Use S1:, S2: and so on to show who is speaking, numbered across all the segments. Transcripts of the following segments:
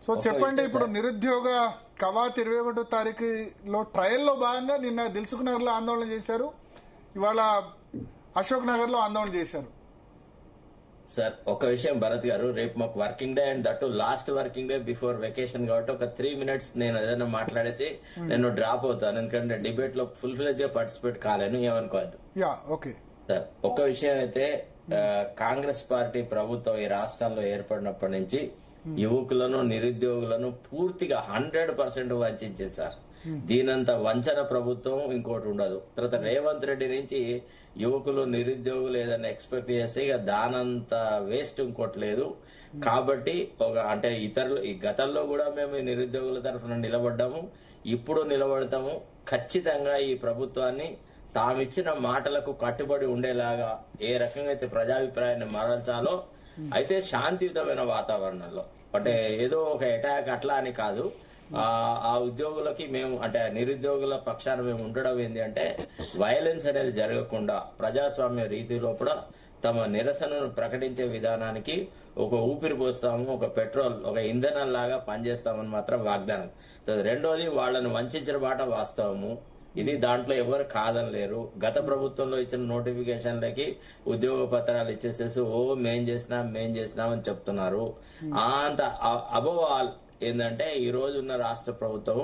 S1: So చెప్పండి, ఇప్పుడు నిరుద్యోగ కవాత్ 21వ తారీఖులో ట్రయల్లో భాగంగా నిన్న దిల్సుఖ్ నగర్ లో ఆందోళన చేశారు, ఇవాళ అశోక్ నగర్ లో ఆందోళన చేశారు.
S2: సార్ ఒక విషయం భరత్ గారు, రేపు మాకు working day and that last working day before vacation కాబట్టి ఒక 3 minutes నేను ఏదైనా మాట్లాడేసి నేను డ్రాప్ అవుతాను, ఎందుకంటే డిబేట్ లో ఫుల్ ఫ్లెజ్ గా పార్టిసిపేట్ కాలేను, ఏమనుకోవద్దు. సార్ ఒక విషయం అయితే, కాంగ్రెస్ పార్టీ ప్రభుత్వం ఈ రాష్ట్రంలో ఏర్పడినప్పటి నుంచి యువకులను నిరుద్యోగులను పూర్తిగా 100% వంచింది సార్. దీనంత వంచన ప్రభుత్వం ఇంకోటి ఉండదు. తర్వాత రేవంత్ రెడ్డి నుంచి యువకులు నిరుద్యోగులు ఏదైనా ఎక్స్పెక్ట్ చేస్తే ఇక దానంత వేస్ట్ ఇంకోటి లేదు. కాబట్టి అంటే ఇతరులు ఈ గతంలో కూడా మేము నిరుద్యోగుల తరఫున నిలబడ్డాము, ఇప్పుడు నిలబడతాము. ఖచ్చితంగా ఈ ప్రభుత్వాన్ని తామిచ్చిన మాటలకు కట్టుబడి ఉండేలాగా ఏ రకంగా అయితే ప్రజాభిప్రాయాన్ని మరల్చాలో అయితే శాంతియుతమైన వాతావరణంలో, అంటే ఏదో ఒక అటాక్ అట్లా అని కాదు, ఆ ఉద్యోగులకి మేము అంటే నిరుద్యోగుల పక్షాన మేము ఉండడం ఏంటి అంటే వైలెన్స్ అనేది జరగకుండా ప్రజాస్వామ్య రీతిలో కూడా తమ నిరసనను ప్రకటించే విధానానికి ఒక ఊపిరి పోస్తాము, ఒక పెట్రోల్ ఒక ఇంధనం లాగా పనిచేస్తామని మాత్రం వాగ్దానం. రెండోది, వాళ్ళని వంచిన మాట వాస్తవము, ఇది దాంట్లో ఎవరు కాదనలేరు. గత ప్రభుత్వంలో ఇచ్చిన నోటిఫికేషన్లకి ఉద్యోగ పత్రాలు ఇచ్చేసేసి మేం చేసినాం అని చెప్తున్నారు. అంత అబోవ్ ఆల్ ఏంటంటే ఈ రోజు ఉన్న రాష్ట్ర ప్రభుత్వం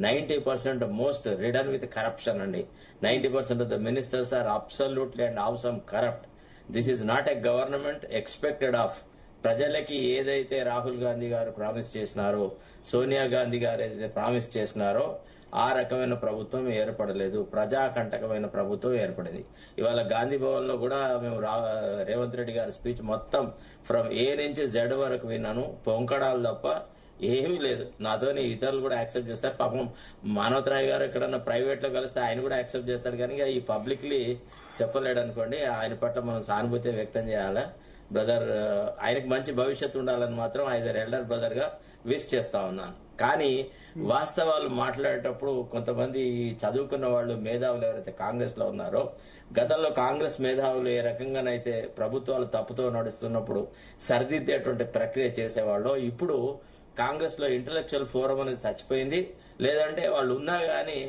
S2: 90% మోస్ట్ రిడన్ విత్ కరప్షన్ అండి. 90% of the ministers are absolutely and awesome corrupt. This is not a government expected of. ప్రజలకి ఏదైతే రాహుల్ గాంధీ గారు ప్రామిస్ చేసినారో, సోనియా గాంధీ గారు ఏదైతే ప్రామిస్ చేసినారో ఆ రకమైన ప్రభుత్వం ఏర్పడలేదు, ప్రజాకంటకమైన ప్రభుత్వం ఏర్పడింది. ఇవాళ గాంధీ భవన్ లో కూడా మేము రేవంత్ రెడ్డి గారి స్పీచ్ మొత్తం ఫ్రమ్ ఏ నుంచి జెడ్ వరకు విన్నాను, పొంకడాలు తప్ప ఏమీ లేదు. నాతోని ఇతరులు కూడా యాక్సెప్ట్ చేస్తారు. పాపం మానవతరాయ్ గారు ఎక్కడన్నా ప్రైవేట్ లో కలిస్తే ఆయన కూడా యాక్సెప్ట్ చేస్తారు, కానీ ఈ పబ్లిక్లీ చెప్పలేడు అనుకోండి. ఆయన పట్ల మనం సానుభూతి వ్యక్తం చేయాలా. బ్రదర్ ఆయనకు మంచి భవిష్యత్తు ఉండాలని మాత్రం ఆయన ఎల్డర్ బ్రదర్ గా విష్ చేస్తా ఉన్నాను. కానీ వాస్తవాలు మాట్లాడేటప్పుడు కొంతమంది చదువుకున్న వాళ్ళు మేధావులు ఎవరైతే కాంగ్రెస్ లో ఉన్నారో, గతంలో కాంగ్రెస్ మేధావులు ఏ రకంగానైతే ప్రభుత్వాలు తప్పుతో నడుస్తున్నప్పుడు సరిదిద్దేటువంటి ప్రక్రియ చేసేవాళ్ళు, ఇప్పుడు కాంగ్రెస్ లో ఇంటలెక్చువల్ ఫోరం అనేది చచ్చిపోయింది. లేదంటే వాళ్ళు ఉన్నా గానీ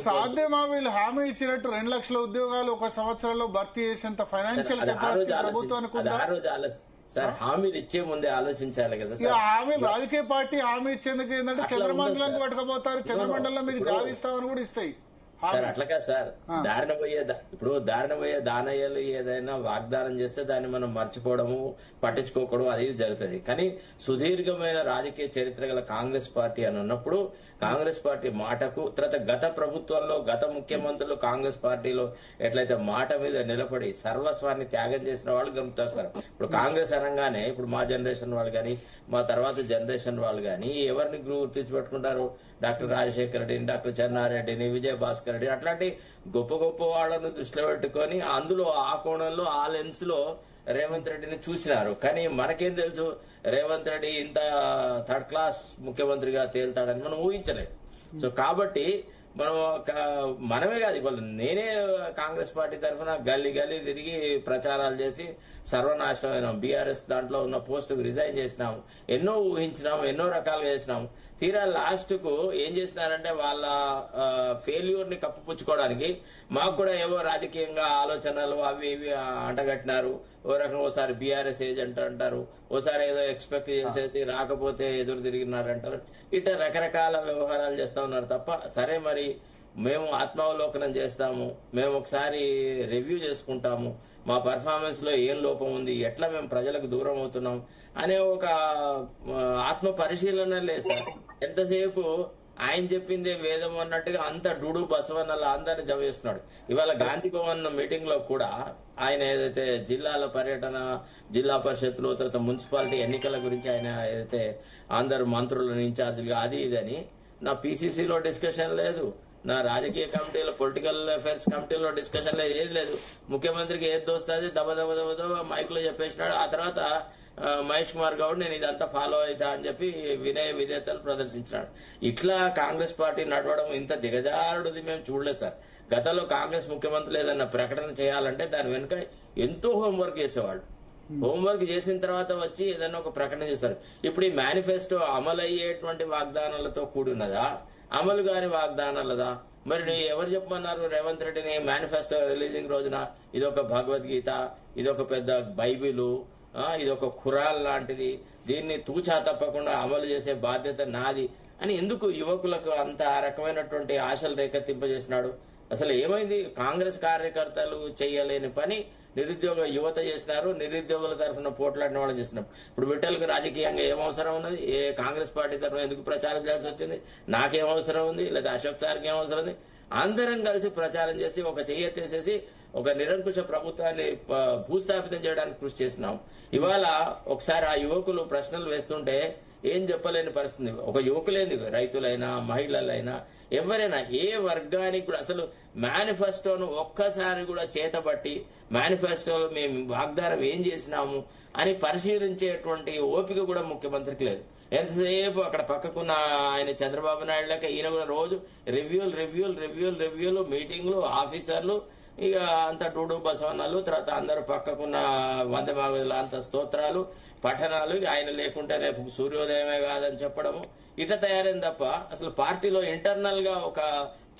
S1: సాధ్యమా వీళ్ళు హామీ ఇచ్చినట్టు 2 లక్షల ఉద్యోగాలు ఒక సంవత్సరంలో భర్తీ చేసేంత ఫైనాన్షియల్ కెపాసిటీ ప్రభుత్వానికి
S2: సార్ హామీలు ఇచ్చే ముందే ఆలోచించాలి కదా సార్.
S1: హామీలు రాజకీయ పార్టీ హామీ ఇచ్చేందుకు ఏంటంటే చంద్రమండలానికి పట్టుకుపోతారు, చంద్రమండలంలో మీకు జాబ్ ఇస్తామని కూడా ఇస్తాయి
S2: సార్. అట్లగా సార్, దారిన పోయే దానయ్యలు ఏదైనా వాగ్దానం చేస్తే దాన్ని మనం మర్చిపోవడము పట్టించుకోవడం అది జరుగుతుంది. కానీ సుదీర్ఘమైన రాజకీయ చరిత్ర గల కాంగ్రెస్ పార్టీ అని ఉన్నప్పుడు కాంగ్రెస్ పార్టీ మాటకు, తర్వాత గత ప్రభుత్వంలో గత ముఖ్యమంత్రులు కాంగ్రెస్ పార్టీలో ఎట్లయితే మాట మీద నిలబడి సర్వస్వాన్ని త్యాగం చేసిన వాళ్ళు గమనిస్తారు సార్. ఇప్పుడు కాంగ్రెస్ అనగానే ఇప్పుడు మా జనరేషన్ వాళ్ళు కానీ మా తర్వాత జనరేషన్ వాళ్ళు కానీ ఎవరిని గుర్తించిపెట్టుకుంటారు? డాక్టర్ రాజశేఖర రెడ్డిని, డాక్టర్ చెన్నారెడ్డిని, విజయభాస్కర్ రెడ్డి, అట్లాంటి గొప్ప గొప్ప వాళ్ళను దృష్టిలో పెట్టుకొని అందులో ఆ కోణంలో ఆ లెన్స్ లో రేవంత్ రెడ్డిని చూసినారు. కానీ మనకేం తెలుసు రేవంత్ రెడ్డి ఇంత 3rd క్లాస్ ముఖ్యమంత్రిగా తేల్తాడని మనం ఊహించలేదు. సో కాబట్టి మనమే కాదు, ఇప్పుడు నేనే కాంగ్రెస్ పార్టీ తరఫున గల్లీ తిరిగి ప్రచారాలు చేసి సర్వనాశనమైన బీఆర్ఎస్ దాంట్లో ఉన్న పోస్టుకు రిజైన్ చేసినాము, ఎన్నో ఊహించినాము, ఎన్నో రకాలుగా చేసినాము. తీరా లాస్ట్ కు ఏం చేసినారంటే వాళ్ళ ఫెయిల్యూర్ ని కప్పుపుచ్చుకోవడానికి మాకు కూడా ఏవో రాజకీయంగా ఆలోచనలు అవి ఇవి అంటగట్టినారు. ఓ రకంగా ఓసారి బీఆర్ఎస్ ఏజెంట్ అంటారు, ఓసారి ఏదో ఎక్స్పెక్ట్ చేసేసి రాకపోతే ఎదురు తిరిగినారు అంటారు. ఇట్లా రకరకాల వ్యవహారాలు చేస్తా ఉన్నారు తప్ప, సరే మరి మేము ఆత్మావలోకనం చేస్తాము, మేము ఒకసారి రివ్యూ చేసుకుంటాము, మా పర్ఫార్మెన్స్ లో ఏం లోపం ఉంది, ఎట్లా మేము ప్రజలకు దూరం అవుతున్నాం అనే ఒక ఆత్మ పరిశీలన లేదు సార్. ఎంతసేపు ఆయన చెప్పిందే వేదం అన్నట్టుగా అంత డూడు బసవన్నలా అందరిని జమ చేస్తున్నాడు. ఇవాళ గాంధీ భవన్ మీటింగ్ లో కూడా ఆయన ఏదైతే జిల్లాల పర్యటన, జిల్లా పరిషత్తులు, తర్వాత మున్సిపాలిటీ ఎన్నికల గురించి ఆయన ఏదైతే అందరు మంత్రులను ఇన్ఛార్జీలుగా అది ఇదని, నా పిసిసిలో డిస్కషన్ లేదు, నా రాజకీయ కమిటీలో పొలిటికల్ అఫైర్స్ కమిటీలో డిస్కషన్ ఏది లేదు. ముఖ్యమంత్రికి ఏది దోస్తుంది దబ మైక్ లో చెప్పేసినాడు. ఆ తర్వాత మహేష్ కుమార్ గౌడ్ నేను ఇదంతా ఫాలో అవుతా అని చెప్పి వినయ విధేయతలు ప్రదర్శించినాడు. ఇట్లా కాంగ్రెస్ పార్టీ నడవడం ఇంత దిగజారుడుది మేము చూడలేదు సార్. గతంలో కాంగ్రెస్ ముఖ్యమంత్రులు ఏదన్నా ప్రకటన చేయాలంటే దాని వెనుక ఎంతో హోంవర్క్ చేసేవాళ్ళు. హోంవర్క్ చేసిన తర్వాత వచ్చి ఏదైనా ఒక ప్రకటన చేస్తారు. ఇప్పుడు ఈ మేనిఫెస్టో అమలు అయ్యేటువంటి వాగ్దానాలతో కూడినదా, అమలు కాని వాగ్దానాలదా? మరి ఎవరు చెప్పమన్నారు రేవంత్ రెడ్డిని మేనిఫెస్టో రిలీజింగ్ రోజున ఇదొక భగవద్గీత, ఇదొక పెద్ద బైబిలు, ఇదొక ఖురాన్ లాంటిది, దీన్ని తూచా తప్పకుండా అమలు చేసే బాధ్యత నాది అని ఎందుకు యువకులకు అంత ఆ రకమైనటువంటి ఆశలు రేకెత్తింపజేసినాడు? అసలు ఏమైంది? కాంగ్రెస్ కార్యకర్తలు చేయలేని పని నిరుద్యోగ యువత చేసినారు, నిరుద్యోగుల తరఫున పోట్లాడిన వాళ్ళు చేసినారు. ఇప్పుడు విఠల్కి రాజకీయంగా ఏం అవసరం ఉన్నది? ఏ కాంగ్రెస్ పార్టీ తరఫున ఎందుకు ప్రచారం చేయాల్సి వచ్చింది? నాకేం అవసరం ఉంది? లేదా అశోక్ సార్కి ఏం అవసరం ఉంది? అందరం కలిసి ప్రచారం చేసి ఒక చెయ్యెత్తేసేసి ఒక నిరంకుశ ప్రభుత్వాన్ని భూస్థాపితం చేయడానికి కృషి చేసినాం. ఇవాళ ఒకసారి ఆ యువకులు ప్రశ్నలు వేస్తుంటే ఏం చెప్పలేని పరిస్థితి. ఒక యువకులేంది, రైతులైనా మహిళలైనా ఎవరైనా ఏ వర్గానికి కూడా అసలు మేనిఫెస్టోను ఒక్కసారి కూడా చేతబట్టి మేనిఫెస్టోలో మేము వాగ్దానం ఏం చేసినాము అని పరిశీలించేటువంటి ఓపిక కూడా ముఖ్యమంత్రికి లేదు. ఎంతసేపు అక్కడ పక్కకున్న ఆయన చంద్రబాబు నాయుడు లేక ఈయన కూడా రోజు రివ్యూలు మీటింగ్లు, ఆఫీసర్లు, ఇక అంత డూడు బసవనాలు, తర్వాత అందరూ పక్కకున్న వంద మాగదుల అంత స్తోత్రాలు, పఠనాలు, ఆయన లేకుంటే రేపు సూర్యోదయమే కాదని చెప్పడము ఇట్లా తయారైంది తప్ప అసలు పార్టీలో ఇంటర్నల్ గా ఒక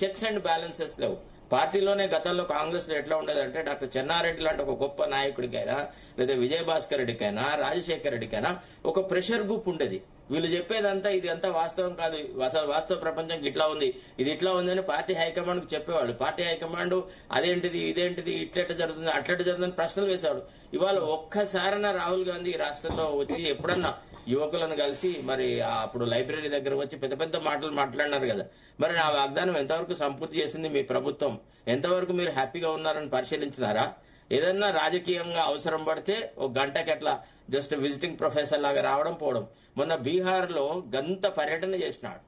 S2: చెక్స్ అండ్ బ్యాలెన్సెస్ లేవు. పార్టీలోనే గతంలో కాంగ్రెస్ లో ఎట్లా ఉండేదంటే డాక్టర్ చెన్నారెడ్డి లాంటి ఒక గొప్ప నాయకుడికైనా లేదా విజయభాస్కర్ రెడ్డికైనా రాజశేఖర్ రెడ్డికైనా ఒక ప్రెషర్ గ్రూప్ ఉండేది. వీళ్ళు చెప్పేదంతా ఇది అంతా వాస్తవం కాదు, అసలు వాస్తవ ప్రపంచం ఇట్లా ఉంది, ఇది ఇట్లా ఉంది అని పార్టీ హైకమాండ్ కు చెప్పేవాళ్ళు. పార్టీ హైకమాండ్ అదేంటిది ఇదేంటిది ఇట్లెట్లా జరుగుతుంది అట్లెట్లా జరుగుతుంది ప్రశ్నలు వేసేవాడు. ఇవాళ ఒక్కసారైనా రాహుల్ గాంధీ రాష్ట్రంలో వచ్చి ఎప్పుడన్నా యువకులను కలిసి మరి అప్పుడు లైబ్రరీ దగ్గర వచ్చి పెద్ద పెద్ద మాటలు మాట్లాడినారు కదా, మరి ఆ వాగ్దానం ఎంతవరకు సంపూర్తి చేసింది మీ ప్రభుత్వం? ఎంతవరకు మీరు హ్యాపీగా ఉన్నారని పరిశీలించినారా? ఏదన్నా రాజకీయంగా అవసరం పడితే ఒక గంటకి అట్లా జస్ట్ విజిటింగ్ ప్రొఫెసర్ లాగా రావడం పోవడం. మొన్న బీహార్ లో గంత పర్యటన చేసినాడు.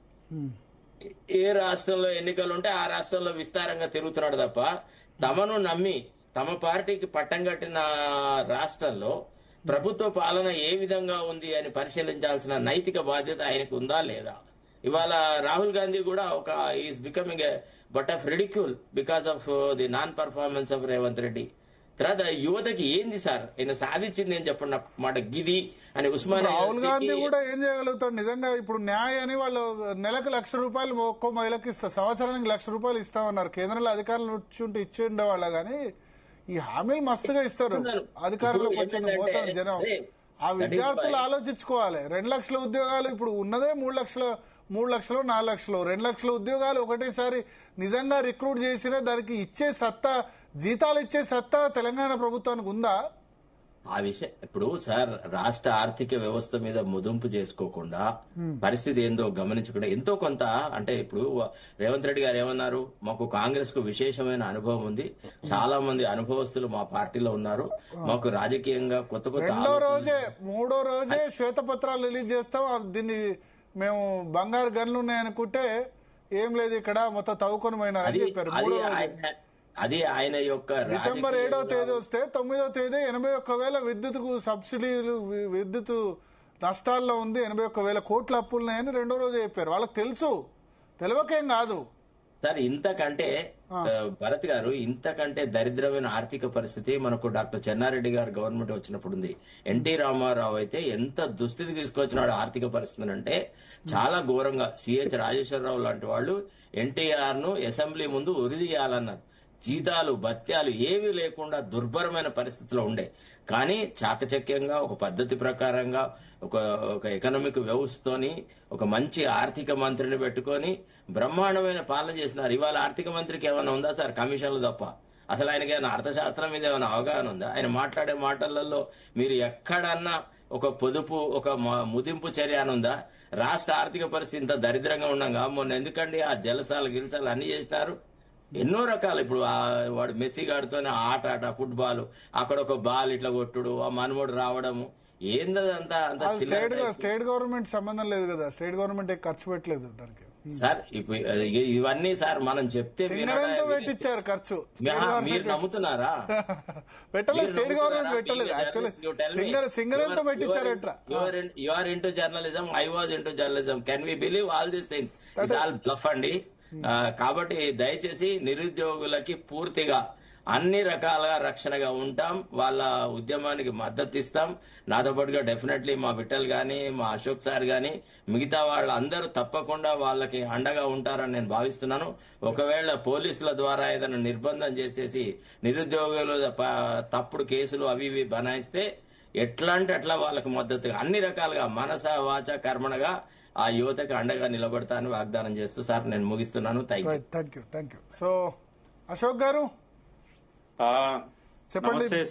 S2: ఏ రాష్ట్రంలో ఎన్నికలు ఉంటే ఆ రాష్ట్రంలో విస్తారంగా తిరుగుతున్నాడు తప్ప తమను నమ్మి తమ పార్టీకి పట్టం కట్టిన రాష్ట్రంలో ప్రభుత్వ పాలన ఏ విధంగా ఉంది అని పరిశీలించాల్సిన నైతిక బాధ్యత ఆయనకు ఉందా లేదా? ఇవాళ రాహుల్ గాంధీ కూడా ఒక is becoming a but of ridicule because of the non performance of Revanth Reddy. తర్వాత యువతకి ఏంది సార్ ఆయన సాధించింది ఏం చెప్పండి నాకు మాట గిది అని ఉస్మానియా.
S1: రాహుల్ గాంధీ కూడా ఏం చేయగలుగుతాడు నిజంగా? ఇప్పుడు న్యాయాన్ని వాళ్ళు నెలకు ₹1,00,000 ఒక్కో మహిళకి ఇస్తారు, సంవత్సరానికి ₹1,00,000 ఇస్తామన్నారు. కేంద్రంలో అధికారులు వచ్చి ఇచ్చి ఉండేవాళ్ళ కానీ ఈ హామీలు మస్తుగా ఇస్తారు. అధికారులకు వచ్చిన మోసం జనం. ఆ విద్యార్థులు ఆలోచించుకోవాలి. 2 లక్షల ఉద్యోగాలు ఇప్పుడు ఉన్నదే 3 లక్షలు 4 లక్షలు 2 లక్షల ఉద్యోగాలు ఒకటేసారి నిజంగా రిక్రూట్ చేసినా దానికి ఇచ్చే సత్తా, జీతాలు ఇచ్చే సత్తా తెలంగాణ ప్రభుత్వానికి ఉందా?
S2: ఆ విషయం ఇప్పుడు సార్ రాష్ట్ర ఆర్థిక వ్యవస్థ మీద ముదుంపు చేసుకోకుండా పరిస్థితి ఏందో గమనించకుండా ఎంతో కొంత అంటే ఇప్పుడు రేవంత్ రెడ్డి గారు ఏమన్నారు, మాకు కాంగ్రెస్ కు విశేషమైన అనుభవం ఉంది, చాలా మంది అనుభవస్తులు మా పార్టీలో ఉన్నారు, మాకు రాజకీయంగా కొత్త కొత్త
S1: 3వ రోజే శ్వేతపత్రాలు రిలీజ్ చేస్తాం, దీన్ని మేము బంగారు గన్లు ఉన్నాయనుకుంటే ఏం లేదు ఇక్కడ మొత్తం తవ్వుకొని పోయినా అని చెప్పారు.
S2: అది ఆయన యొక్క
S1: డిసెంబర్ 7వ తేదీ వస్తే 9వ తేదీ 81,000 విద్యుత్కు సబ్సిడీలు, విద్యుత్ నష్టాల్లో ఉంది, 81,000 కోట్ల అప్పులున్నాయని 2వ రోజు చెప్పారు. వాళ్ళకి తెలుసు, తెలియకేం కాదు
S2: సార్. ఇంతకంటే భరత్ గారు ఇంతకంటే దరిద్రమైన ఆర్థిక పరిస్థితి మనకు డాక్టర్ చెన్నారెడ్డి గారు గవర్నమెంట్ వచ్చినప్పుడు ఉంది. ఎన్టీ రామారావు అయితే ఎంత దుస్థితి తీసుకొచ్చినాడు ఆర్థిక పరిస్థితిని అంటే చాలా ఘోరంగా. సిహెచ్ రాజేశ్వరరావు లాంటి వాళ్ళు ఎన్టీఆర్ ను అసెంబ్లీ ముందు ఉరిదీయాలన్నారు. జీతాలు భత్యాలు ఏవి లేకుండా దుర్భరమైన పరిస్థితిలో ఉండే. కానీ చాకచక్యంగా ఒక పద్ధతి ప్రకారంగా ఒక ఎకనామిక్ వ్యవస్థతోని ఒక మంచి ఆర్థిక మంత్రిని పెట్టుకొని బ్రహ్మాండమైన పాలన చేసినారు. ఇవాళ ఆర్థిక మంత్రికి ఏమైనా ఉందా సార్? కమిషన్లు తప్ప. అసలు ఆయనకి ఏమైనా అర్థశాస్త్రం మీద ఏమైనా అవగాహన ఉందా? ఆయన మాట్లాడే మాటలలో మీరు ఎక్కడన్నా ఒక పొదుపు, ఒక ముదింపు చర్య అని ఉందా? రాష్ట్ర ఆర్థిక పరిస్థితి ఇంత దరిద్రంగా ఉండగా మొన్న ఎందుకండి ఆ జలసాలు గిలసాలు అన్ని చేసినారు. ఎన్నో రకాలు ఇప్పుడు వాడు మెస్సీ గాడితోనే ఆట ఫుట్బాల్, అక్కడ ఒక బాల్ ఇట్లా కొట్టుడు, ఆ మనమోడు రావడము, ఏందంతా అంత
S1: స్టేట్ గవర్నమెంట్ సంబంధం లేదు కదా, స్టేట్ గవర్నమెంట్ ఖర్చు పెట్టలేదు దానికి
S2: సార్. ఇప్పుడు ఇవన్నీ సార్ మనం చెప్తే
S1: పెట్టించారు ఖర్చు,
S2: మీరు నమ్ముతున్నారా?
S1: పెట్టలేదు, స్టేట్ గవర్నమెంట్ పెట్టలేదు. యాక్చువల్లీ సింగర్ ఎంతో పెట్టించారు.
S2: You are into journalism, I was into journalism, can we believe all these things? It's all bluff అండి. కాబట్టి దయచేసి నిరుద్యోగులకి పూర్తిగా అన్ని రకాలుగా రక్షణగా ఉంటాం, వాళ్ళ ఉద్యమానికి మద్దతు ఇస్తాం. నాతో పాటుగా డెఫినెట్లీ మా విఠల్ గాని, మా అశోక్ సార్ గాని, మిగతా వాళ్ళందరూ తప్పకుండా వాళ్ళకి అండగా ఉంటారని నేను భావిస్తున్నాను. ఒకవేళ పోలీసుల ద్వారా ఏదైనా నిర్బంధం చేసేసి నిరుద్యోగులు తప్పుడు కేసులు అవి ఇవి బనాయిస్తే ఎట్లా అంటే అట్లా వాళ్ళకి మద్దతుగా అన్ని రకాలుగా మనస వాచ కర్మణగా ఆ యువతకి అండగా నిలబడతానని వాగ్దానం చేస్తూ సార్ నేను ముగిస్తున్నాను. Thank you.
S1: Thank you. So Ashok garu చెప్పండి.
S3: నమస్తే